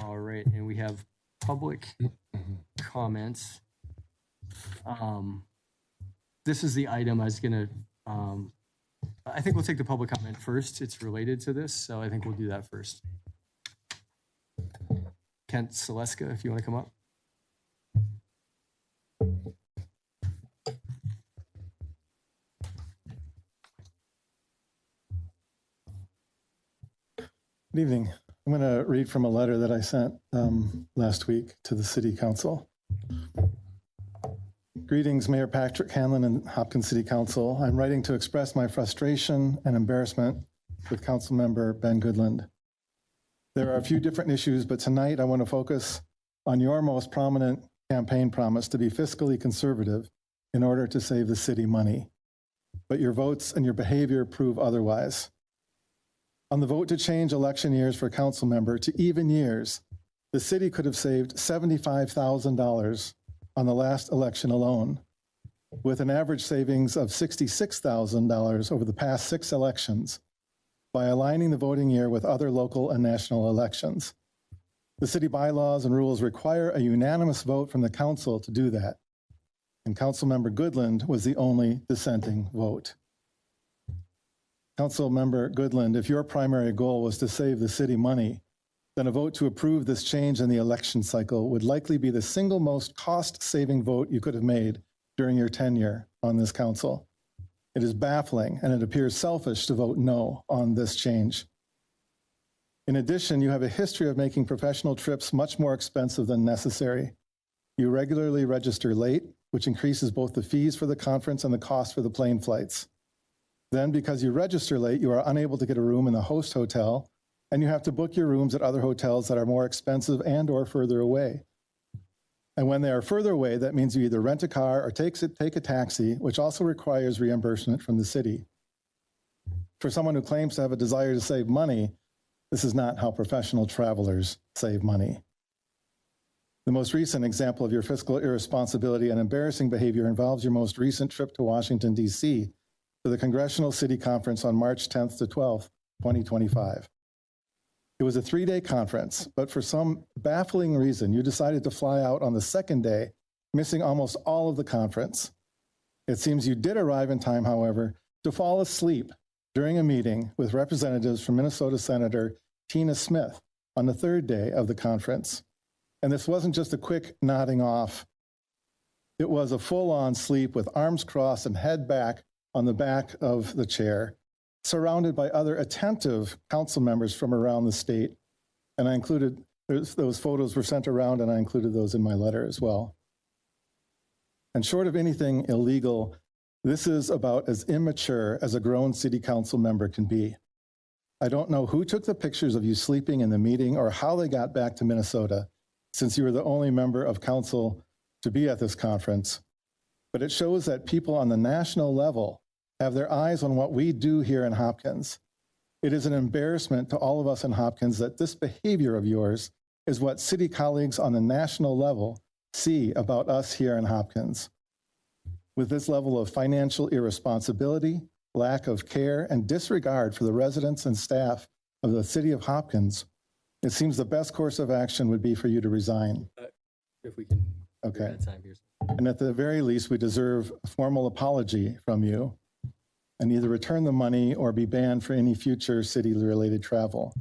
All right, and we have public comments. This is the item I was gonna, I think we'll take the public comment first. It's related to this, so I think we'll do that first. Kent Seleska, if you want to come up. Good evening. I'm going to read from a letter that I sent last week to the City Council. Greetings, Mayor Patrick Hanlon and Hopkins City Council. I'm writing to express my frustration and embarrassment with Council Member Ben Goodlund. There are a few different issues, but tonight I want to focus on your most prominent campaign promise to be fiscally conservative in order to save the city money. But your votes and your behavior prove otherwise. On the vote to change election years for council member to even years, the city could have saved $75,000 on the last election alone, with an average savings of $66,000 over the past 6 elections by aligning the voting year with other local and national elections. The city bylaws and rules require a unanimous vote from the council to do that, and Council Member Goodlund was the only dissenting vote. Council Member Goodlund, if your primary goal was to save the city money, then a vote to approve this change in the election cycle would likely be the single most cost-saving vote you could have made during your tenure on this council. It is baffling, and it appears selfish to vote no on this change. In addition, you have a history of making professional trips much more expensive than necessary. You regularly register late, which increases both the fees for the conference and the cost for the plane flights. Then, because you register late, you are unable to get a room in the host hotel, and you have to book your rooms at other hotels that are more expensive and or further away. And when they are further away, that means you either rent a car or take a taxi, which also requires reimbursement from the city. For someone who claims to have a desire to save money, this is not how professional travelers save money. The most recent example of your fiscal irresponsibility and embarrassing behavior involves your most recent trip to Washington, D.C., for the Congressional City Conference on March 10th to 12th, 2025. It was a 3-day conference, but for some baffling reason, you decided to fly out on the second day, missing almost all of the conference. It seems you did arrive in time, however, to fall asleep during a meeting with representatives from Minnesota Senator Tina Smith on the 3rd day of the conference. And this wasn't just a quick nodding off. It was a full-on sleep with arms crossed and head back on the back of the chair, surrounded by other attentive council members from around the state. And I included, those photos were sent around, and I included those in my letter as well. And short of anything illegal, this is about as immature as a grown city council member can be. I don't know who took the pictures of you sleeping in the meeting or how they got back to Minnesota, since you were the only member of council to be at this conference. But it shows that people on the national level have their eyes on what we do here in Hopkins. It is an embarrassment to all of us in Hopkins that this behavior of yours is what city colleagues on the national level see about us here in Hopkins. With this level of financial irresponsibility, lack of care, and disregard for the residents and staff of the city of Hopkins, it seems the best course of action would be for you to resign. If we can. Okay. Time here. And at the very least, we deserve a formal apology from you, and either return the money or be banned for any future city-related travel.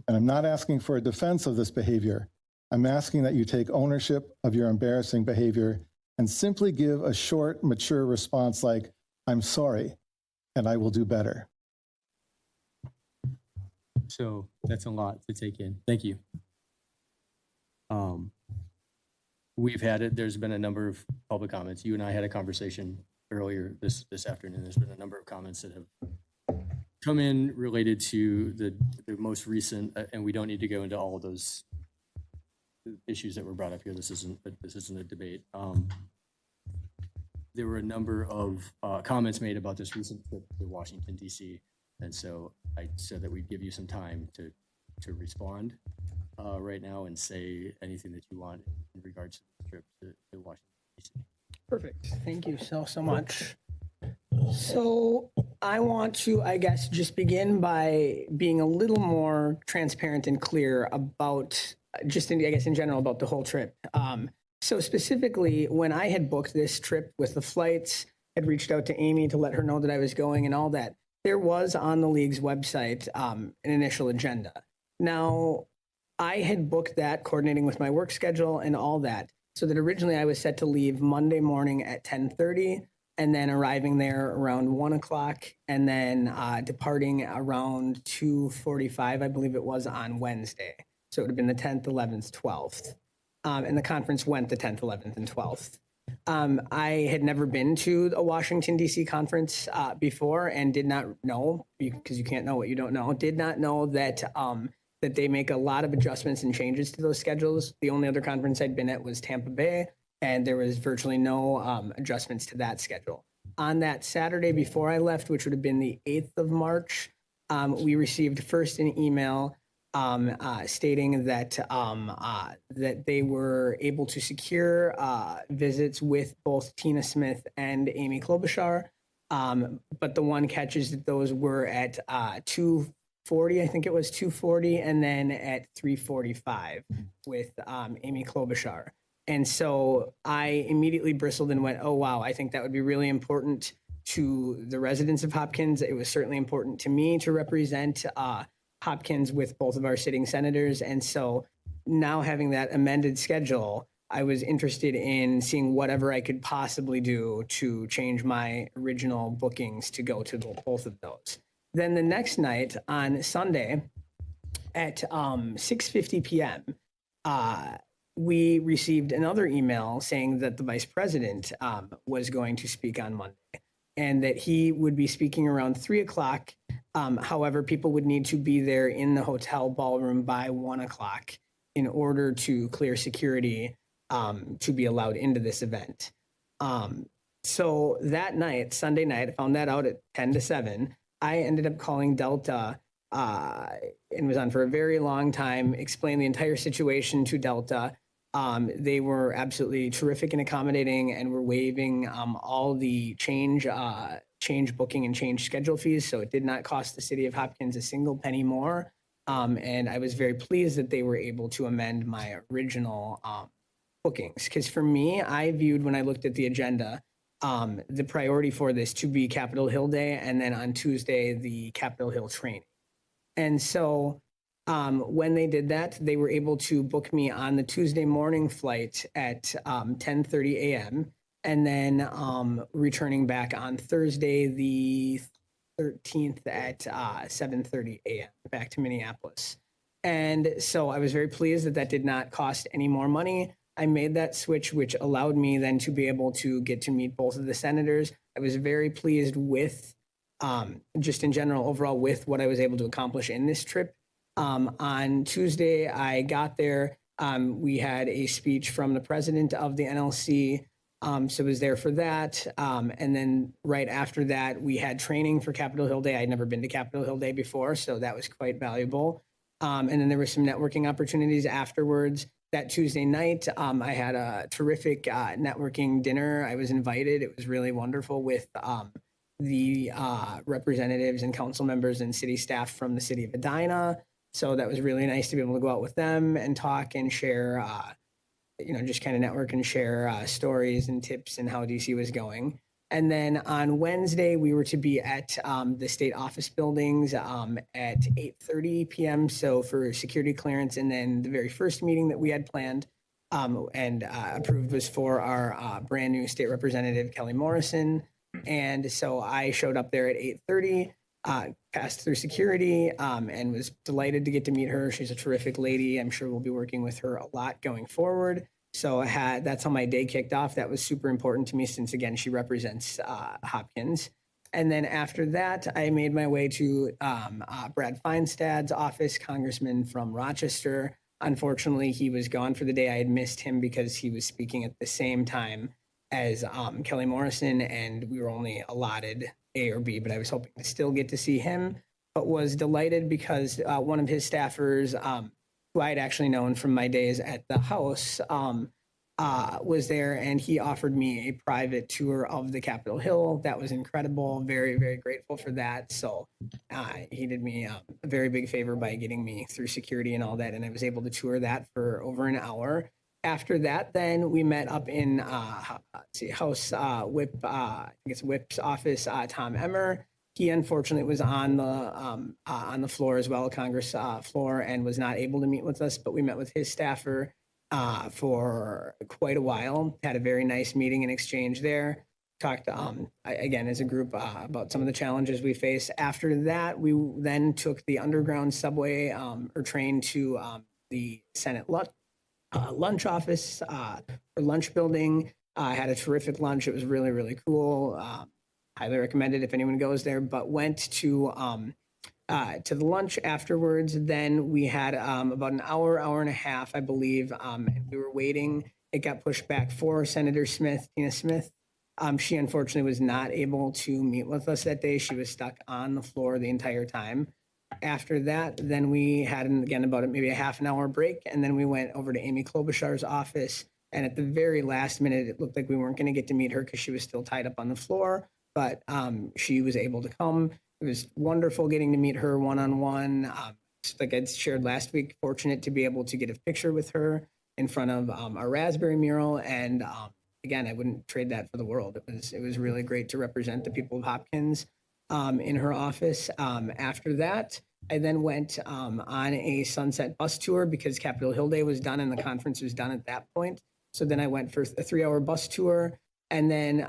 And I'm not asking for a defense of this behavior. I'm asking that you take ownership of your embarrassing behavior and simply give a short, mature response like, "I'm sorry, and I will do better." So that's a lot to take in. Thank you. We've had it. There's been a number of public comments. You and I had a conversation earlier this afternoon. There's been a number of comments that have come in related to the most recent, and we don't need to go into all of those issues that were brought up here. This isn't a debate. There were a number of comments made about this recent trip to Washington, D.C., and so I said that we'd give you some time to respond right now and say anything that you want in regards to the trip to Washington, D.C. Perfect. Thank you so much. So I want to, I guess, just begin by being a little more transparent and clear about just, I guess, in general about the whole trip. So specifically, when I had booked this trip with the flights, had reached out to Amy to let her know that I was going and all that, there was on the league's website an initial agenda. Now, I had booked that coordinating with my work schedule and all that, so that originally I was set to leave Monday morning at 10:30 and then arriving there around 1 o'clock and then departing around 2:45, I believe it was, on Wednesday. So it would have been the 10th, 11th, 12th. And the conference went the 10th, 11th, and 12th. I had never been to a Washington, D.C. conference before and did not know, because you can't know what you don't know, did not know that that they make a lot of adjustments and changes to those schedules. The only other conference I'd been at was Tampa Bay, and there was virtually no adjustments to that schedule. On that Saturday before I left, which would have been the 8th of March, we received first an email stating that that they were able to secure visits with both Tina Smith and Amy Klobuchar. But the one catch is that those were at 2:40, I think it was 2:40, and then at 3:45 with Amy Klobuchar. And so I immediately bristled and went, oh, wow, I think that would be really important to the residents of Hopkins. It was certainly important to me to represent Hopkins with both of our sitting senators. And so now having that amended schedule, I was interested in seeing whatever I could possibly do to change my original bookings to go to both of those. Then the next night on Sunday at 6:50 p.m., we received another email saying that the vice president was going to speak on Monday and that he would be speaking around 3 o'clock. However, people would need to be there in the hotel ballroom by 1 o'clock in order to clear security to be allowed into this event. So that night, Sunday night, I found that out at 10 to 7. I ended up calling Delta and was on for a very long time, explained the entire situation to Delta. They were absolutely terrific and accommodating and were waiving all the change booking and change schedule fees. So it did not cost the city of Hopkins a single penny more. And I was very pleased that they were able to amend my original bookings. Because for me, I viewed when I looked at the agenda, the priority for this to be Capitol Hill Day, and then on Tuesday, the Capitol Hill training. And so when they did that, they were able to book me on the Tuesday morning flight at 10:30 a.m. and then returning back on Thursday, the 13th at 7:30 a.m. back to Minneapolis. And so I was very pleased that that did not cost any more money. I made that switch, which allowed me then to be able to get to meet both of the senators. I was very pleased with just in general, overall, with what I was able to accomplish in this trip. On Tuesday, I got there. We had a speech from the president of the NLC. So I was there for that. And then right after that, we had training for Capitol Hill Day. I'd never been to Capitol Hill Day before, so that was quite valuable. And then there were some networking opportunities afterwards. That Tuesday night, I had a terrific networking dinner. I was invited. It was really wonderful with the representatives and council members and city staff from the city of Edina. So that was really nice to be able to go out with them and talk and share, just kind of network and share stories and tips and how DC was going. And then on Wednesday, we were to be at the state office buildings at 8:30 p.m. So for security clearance. And then the very first meeting that we had planned and approved was for our brand new state representative, Kelly Morrison. And so I showed up there at 8:30, passed through security, and was delighted to get to meet her. She's a terrific lady. I'm sure we'll be working with her a lot going forward. So that's how my day kicked off. That was super important to me since, again, she represents Hopkins. And then after that, I made my way to Brad Feinstad's office, congressman from Rochester. Unfortunately, he was gone for the day. I had missed him because he was speaking at the same time as Kelly Morrison, and we were only allotted A or B, but I was hoping to still get to see him, but was delighted because one of his staffers, who I had actually known from my days at the House, was there, and he offered me a private tour of the Capitol Hill. That was incredible. Very, very grateful for that. So he did me a very big favor by getting me through security and all that, and I was able to tour that for over an hour. After that, then we met up in House Whip, I think it's Whip's office. Tom Emmer. He unfortunately was on the floor as well, Congress floor, and was not able to meet with us. But we met with his staffer for quite a while. Had a very nice meeting and exchange there. Talked again as a group about some of the challenges we face. After that, we then took the underground subway or train to the Senate lunch office or lunch building. Had a terrific lunch. It was really, really cool. Highly recommend it if anyone goes there. But went to the lunch afterwards. Then we had about an hour and a half, I believe. And we were waiting. It got pushed back for Senator Smith, Tina Smith. She unfortunately was not able to meet with us that day. She was stuck on the floor the entire time. After that, then we had, again, about maybe a half an hour break. And then we went over to Amy Klobuchar's office. And at the very last minute, it looked like we weren't going to get to meet her because she was still tied up on the floor. But she was able to come. It was wonderful getting to meet her one-on-one. Like I shared last week, fortunate to be able to get a picture with her in front of our Raspberry mural. And again, I wouldn't trade that for the world. It was really great to represent the people of Hopkins in her office. After that, I then went on a sunset bus tour because Capitol Hill Day was done and the conference was done at that point. So then I went for a 3-hour bus tour. And then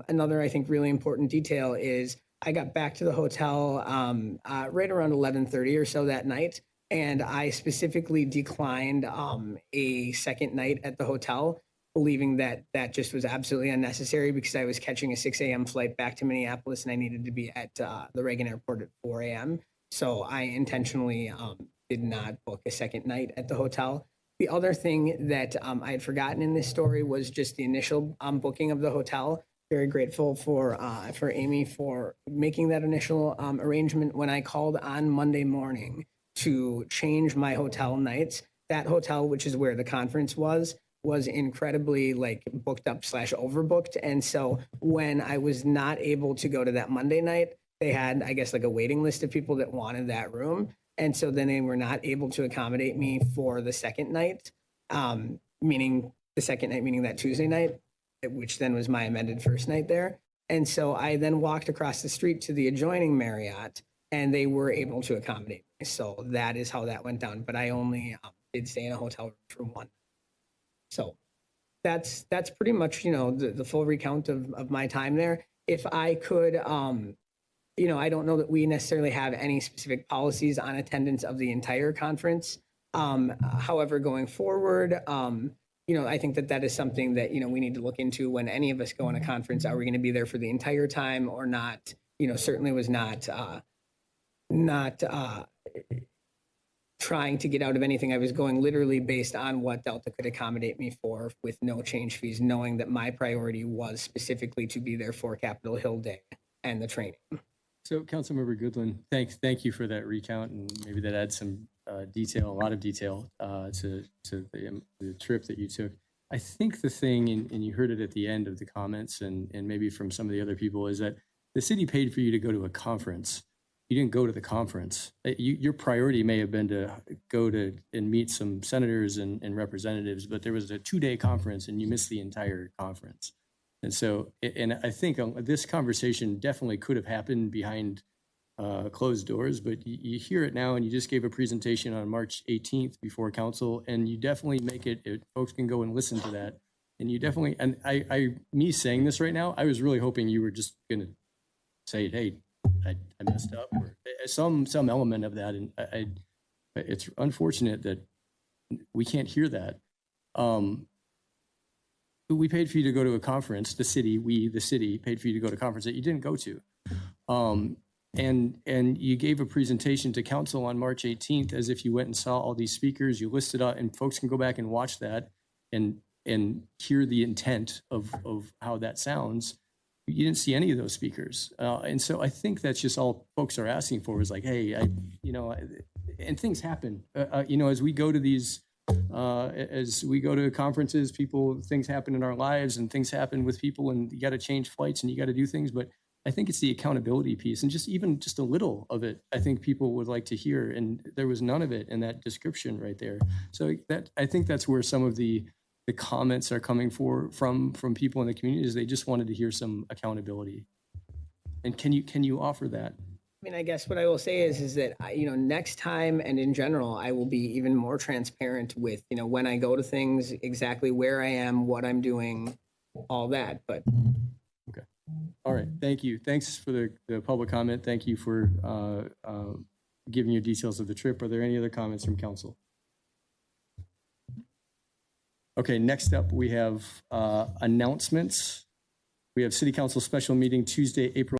another, I think, really important detail is I got back to the hotel right around 11:30 or so that night. And I specifically declined a second night at the hotel, believing that that just was absolutely unnecessary because I was catching a 6 a.m. flight back to Minneapolis and I needed to be at the Reagan Airport at 4 a.m. So I intentionally did not book a second night at the hotel. The other thing that I had forgotten in this story was just the initial booking of the hotel. Very grateful for Amy for making that initial arrangement. When I called on Monday morning to change my hotel nights, that hotel, which is where the conference was incredibly booked up / overbooked. And so when I was not able to go to that Monday night, they had, I guess, a waiting list of people that wanted that room. And so then they were not able to accommodate me for the second night, meaning that Tuesday night, which then was my amended first night there. And so I then walked across the street to the adjoining Marriott and they were able to accommodate me. So that is how that went down. But I only did stay in a hotel room for one. So that's pretty much, the full recount of my time there. If I could, I don't know that we necessarily have any specific policies on attendance of the entire conference. However, going forward, I think that is something that, we need to look into when any of us go on a conference. Are we going to be there for the entire time or not? Certainly was not trying to get out of anything. I was going literally based on what Delta could accommodate me for with no change fees, knowing that my priority was specifically to be there for Capitol Hill Day and the training. So, Council Member Goodlund, thank you for that recount, and maybe that adds some detail, a lot of detail to the trip that you took. I think the thing, and you heard it at the end of the comments, and maybe from some of the other people, is that the city paid for you to go to a conference. You didn't go to the conference. Your priority may have been to go to and meet some senators and representatives, but there was a 2-day conference, and you missed the entire conference. And so, and I think this conversation definitely could have happened behind closed doors, but you hear it now, and you just gave a presentation on March 18th before council, and you definitely make it, folks can go and listen to that. And you definitely, and me saying this right now, I was really hoping you were just going to say, hey, I messed up, or some element of that. And it's unfortunate that we can't hear that. We paid for you to go to a conference, the city paid for you to go to a conference that you didn't go to. And you gave a presentation to council on March 18th as if you went and saw all these speakers, you listed out, and folks can go back and watch that and hear the intent of how that sounds. You didn't see any of those speakers. And so I think that's just all folks are asking for is like, hey, and things happen, as we go to these As we go to conferences, things happen in our lives and things happen with people and you got to change flights and you got to do things. But I think it's the accountability piece and just a little of it, I think people would like to hear. And there was none of it in that description right there. So I think that's where some of the comments are coming from people in the community is they just wanted to hear some accountability. And can you offer that? I mean, I guess what I will say is that, next time and in general, I will be even more transparent with, when I go to things, exactly where I am, what I'm doing, all that. But okay. All right. Thank you. Thanks for the public comment. Thank you for giving you details of the trip. Are there any other comments from council? Okay. Next up, we have announcements. We have City Council special meeting Tuesday, April